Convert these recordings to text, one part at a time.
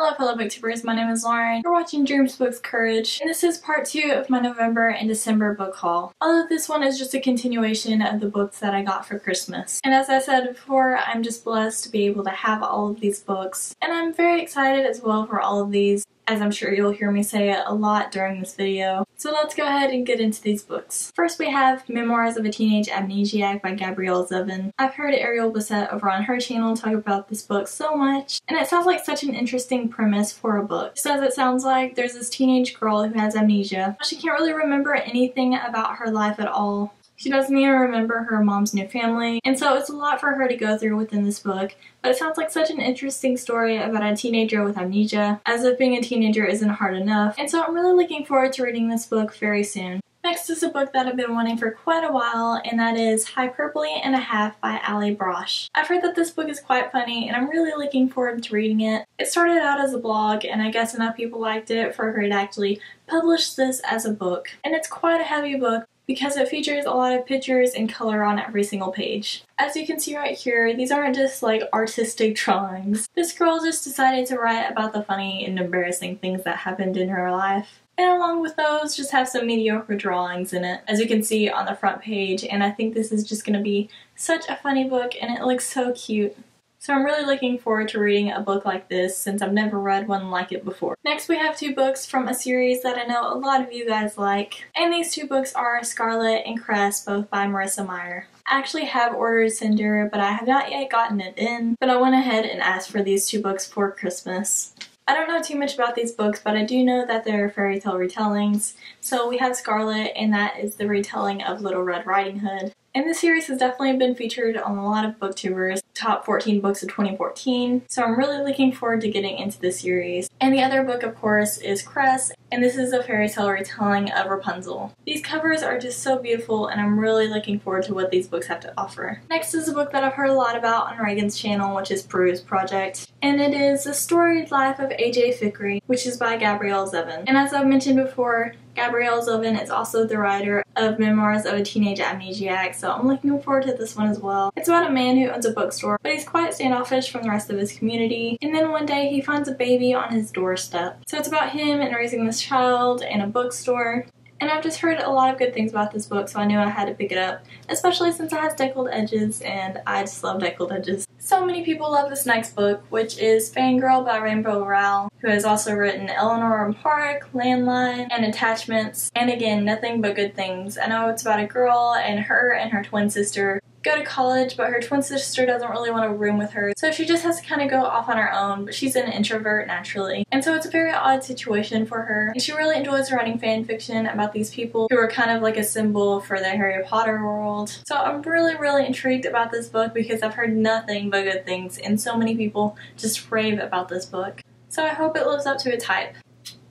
Hello fellow booktubers, my name is Lauren. You're watching Dreams Books Courage, and this is part 2 of my November and December book haul. Although this one is just a continuation of the books that I got for Christmas. And as I said before, I'm just blessed to be able to have all of these books. And I'm very excited as well for all of these, as I'm sure you'll hear me say a lot during this video. So let's go ahead and get into these books. First we have Memoirs of a Teenage Amnesiac by Gabrielle Zevin. I've heard Ariel Bissett over on her channel talk about this book so much, and it sounds like such an interesting premise for a book. Just as it sounds like, there's this teenage girl who has amnesia. She can't really remember anything about her life at all. She doesn't even remember her mom's new family, and so it's a lot for her to go through within this book, but it sounds like such an interesting story about a teenager with amnesia, as if being a teenager isn't hard enough, and so I'm really looking forward to reading this book very soon. Next is a book that I've been wanting for quite a while, and that is Hyperbole and a Half by Ali Brosh. I've heard that this book is quite funny, and I'm really looking forward to reading it. It started out as a blog, and I guess enough people liked it for her to actually publish this as a book. And it's quite a heavy book, because it features a lot of pictures and color on every single page. As you can see right here, these aren't just like artistic drawings. This girl just decided to write about the funny and embarrassing things that happened in her life. And along with those, just have some mediocre drawings in it, as you can see on the front page, and I think this is just going to be such a funny book, and it looks so cute. So I'm really looking forward to reading a book like this, since I've never read one like it before. Next we have 2 books from a series that I know a lot of you guys like, and these 2 books are Scarlet and Cress, both by Marissa Meyer. I actually have ordered Cinder, but I have not yet gotten it in, but I went ahead and asked for these 2 books for Christmas. I don't know too much about these books, but I do know that they're fairy tale retellings. So we have Scarlet, and that is the retelling of Little Red Riding Hood. And this series has definitely been featured on a lot of booktubers' top 14 books of 2014, so I'm really looking forward to getting into this series. And the other book, of course, is Cress, and this is a fairy tale retelling of Rapunzel. These covers are just so beautiful, and I'm really looking forward to what these books have to offer. Next is a book that I've heard a lot about on Reagans Channel, which is Peru's Project, and it is The Storied Life of A.J. Fikry, which is by Gabrielle Zevin. And as I've mentioned before, Gabrielle Zevin is also the writer of Memoirs of a Teenage Amnesiac, so I'm looking forward to this one as well. It's about a man who owns a bookstore, but he's quite standoffish from the rest of his community, and then one day he finds a baby on his doorstep. So it's about him and raising this child and a bookstore. And I've just heard a lot of good things about this book, so I knew I had to pick it up, especially since it has deckled edges, and I just love deckled edges. So many people love this next book, which is Fangirl by Rainbow Rowell, who has also written Eleanor and Park, Landline, and Attachments, and again, nothing but good things. I know it's about a girl and her twin sister go to college, but her twin sister doesn't really want to room with her, so she just has to kind of go off on her own, but she's an introvert naturally. And so it's a very odd situation for her, and she really enjoys writing fan fiction about these people who are kind of like a symbol for the Harry Potter world. So I'm really intrigued about this book because I've heard nothing but good things, and so many people just rave about this book. So I hope it lives up to its hype.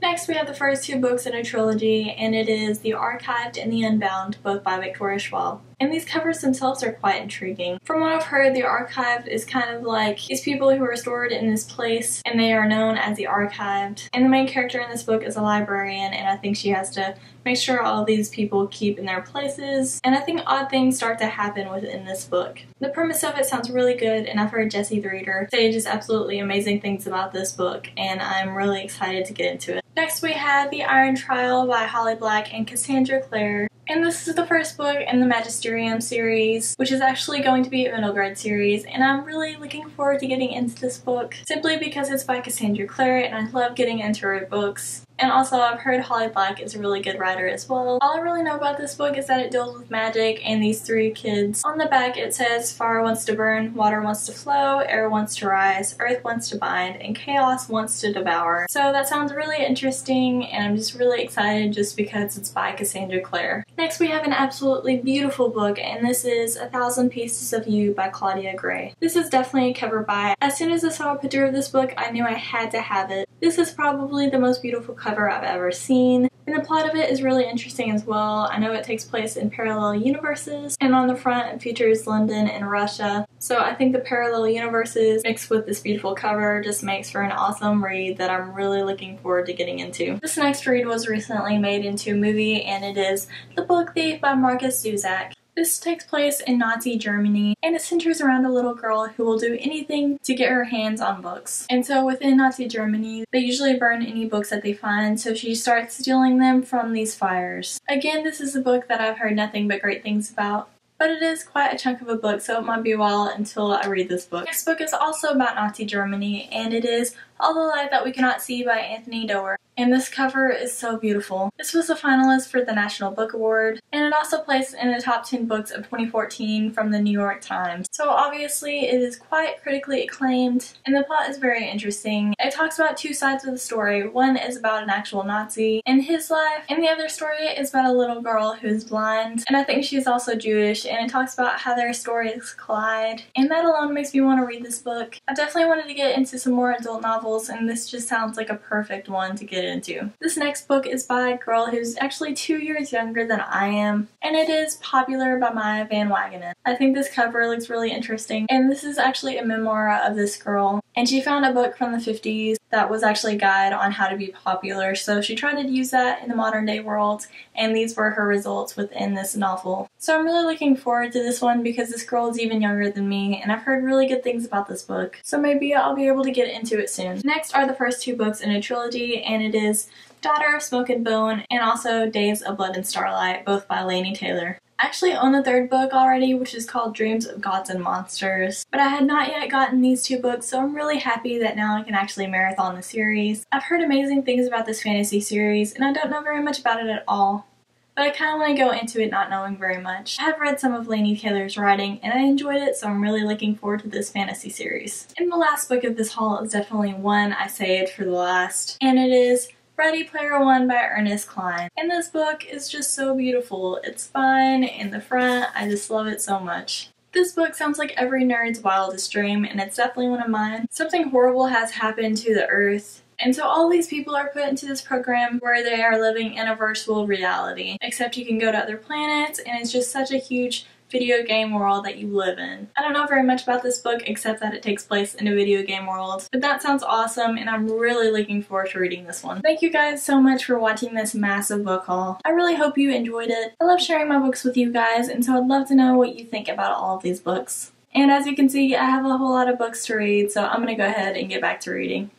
Next we have the first 2 books in a trilogy, and it is The Archived and The Unbound, both by Victoria Schwab. And these covers themselves are quite intriguing. From what I've heard, The Archived is kind of like these people who are stored in this place, and they are known as the Archived. And the main character in this book is a librarian, and I think she has to make sure all of these people keep in their places. And I think odd things start to happen within this book. The premise of it sounds really good, and I've heard Jessie the reader say just absolutely amazing things about this book, and I'm really excited to get into it. Next we have The Iron Trial by Holly Black and Cassandra Clare. And this is the first book in the Magisterium series, which is actually going to be a middle grade series, and I'm really looking forward to getting into this book, simply because it's by Cassandra Clare, and I love getting into her books. And also I've heard Holly Black is a really good writer as well. All I really know about this book is that it deals with magic and these 3 kids. On the back it says, fire wants to burn, water wants to flow, air wants to rise, earth wants to bind, and chaos wants to devour. So that sounds really interesting, and I'm just really excited just because it's by Cassandra Clare. Next we have an absolutely beautiful book, and this is 1,000 Pieces of You by Claudia Gray. This is definitely a cover buy. As soon as I saw a picture of this book, I knew I had to have it. This is probably the most beautiful cover I've ever seen. And the plot of it is really interesting as well. I know it takes place in parallel universes, and on the front it features London and Russia. So I think the parallel universes mixed with this beautiful cover just makes for an awesome read that I'm really looking forward to getting into. This next read was recently made into a movie, and it is The Book Thief by Marcus Zuzak. This takes place in Nazi Germany, and it centers around a little girl who will do anything to get her hands on books. And so within Nazi Germany, they usually burn any books that they find, so she starts stealing them from these fires. Again, this is a book that I've heard nothing but great things about, but it is quite a chunk of a book, so it might be a while until I read this book. This book is also about Nazi Germany, and it is All the Light That We Cannot See by Anthony Doerr. And this cover is so beautiful. This was a finalist for the National Book Award, and it also placed in the top 10 books of 2014 from the New York Times. So obviously it is quite critically acclaimed, and the plot is very interesting. It talks about two sides of the story. One is about an actual Nazi and his life, and the other story is about a little girl who is blind, and I think she's also Jewish, and it talks about how their stories collide. And that alone makes me want to read this book. I definitely wanted to get into some more adult novels, and this just sounds like a perfect one to get into. This next book is by a girl who's actually 2 years younger than I am, and it is Popular by Maya Van Wagenen. I think this cover looks really interesting, and this is actually a memoir of this girl, and she found a book from the 50s that was actually a guide on how to be popular, so she tried to use that in the modern day world, and these were her results within this novel. So I'm really looking forward to this one because this girl is even younger than me, and I've heard really good things about this book, so maybe I'll be able to get into it soon. Next are the first two books in a trilogy, and it is Daughter of Smoke and Bone and also Days of Blood and Starlight, both by Laini Taylor. I actually own the third book already, which is called Dreams of Gods and Monsters, but I had not yet gotten these two books, so I'm really happy that now I can actually marathon the series. I've heard amazing things about this fantasy series, and I don't know very much about it at all, but I kind of want to go into it not knowing very much. I have read some of Laini Taylor's writing, and I enjoyed it, so I'm really looking forward to this fantasy series. And the last book of this haul is definitely one I saved for the last, and it is Ready Player One by Ernest Cline. And this book is just so beautiful. It's fun in the front. I just love it so much. This book sounds like every nerd's wildest dream, and it's definitely one of mine. Something horrible has happened to the Earth, and so all these people are put into this program where they are living in a virtual reality. Except you can go to other planets, and it's just such a huge video game world that you live in. I don't know very much about this book except that it takes place in a video game world, but that sounds awesome and I'm really looking forward to reading this one. Thank you guys so much for watching this massive book haul. I really hope you enjoyed it. I love sharing my books with you guys, and so I'd love to know what you think about all of these books. And as you can see, I have a whole lot of books to read, so I'm gonna go ahead and get back to reading.